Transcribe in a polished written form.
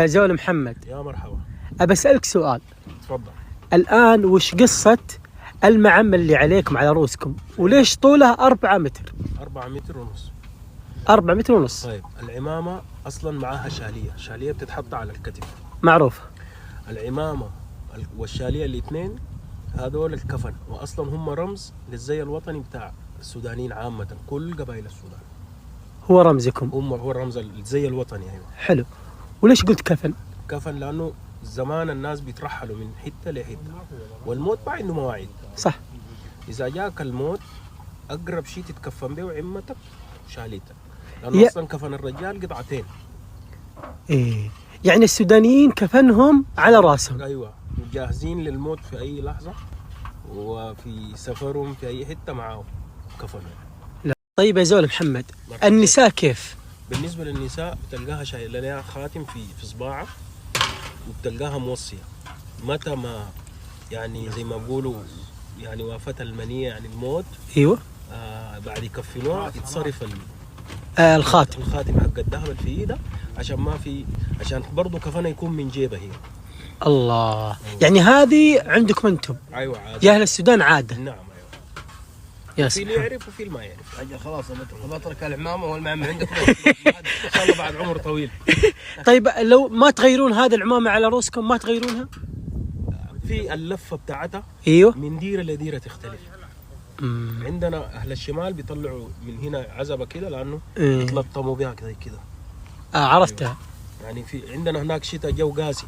يا زول محمد، يا مرحبا. أبى أسألك سؤال. تفضل. الآن وش قصة المعمل اللي عليكم على رؤوسكم، وليش طولها 4 متر؟ 4 متر ونص. 4 متر ونص. طيب العمامة أصلا معاها شالية، شالية بتتحط على الكتف. معروفة. العمامة والشالية الاثنين هذول الكفن، وأصلا هم رمز للزي الوطني بتاع السودانيين عامة، كل قبائل السودان. هو رمزكم. هو رمز الزي الوطني. أيوة. حلو. وليش قلت كفن؟ كفن لأنه زمان الناس بيترحلوا من حتة لحتة، والموت ما عنده مواعيد. صح. إذا جاك الموت أقرب شيء تتكفن به عمتك شاليتك، لأنه أصلا كفن الرجال قطعتين. إيه، يعني السودانيين كفنهم على راسهم. أيوة، جاهزين للموت في أي لحظة، وفي سفرهم في أي حتة معاهم كفن. لا. طيب يا زول محمد، النساء كيف؟ بالنسبة للنساء بتلقاها شايلة لها خاتم في صباعها، وبتلقاها موصية متى ما يعني زي ما بقولوا يعني وافت المنية يعني الموت. ايوه. بعد يكفنوها يتصرف الخاتم حق الذهب اللي في ايدها، عشان برضه كفنها يكون من جيبها هي. الله. يعني هذه عندكم انتم؟ ايوه عادة. يا اهل السودان عاده. نعم ايوه. يا في اللي يعرف وفي اللي ما يعرف. اجل خلاص بترك العمامه والمعمل عندك ان شاء الله بعد عمر طويل. طيب لو ما تغيرون هذه العمامه على رؤوسكم ما تغيرونها؟ في اللفه بتاعتها ايوه من ديره لديره تختلف. عندنا اهل الشمال بيطلعوا من هنا عزبه كده لانه يتلطموا بها كده. عرفتها. يعني في عندنا هناك شتاء جو قاسي،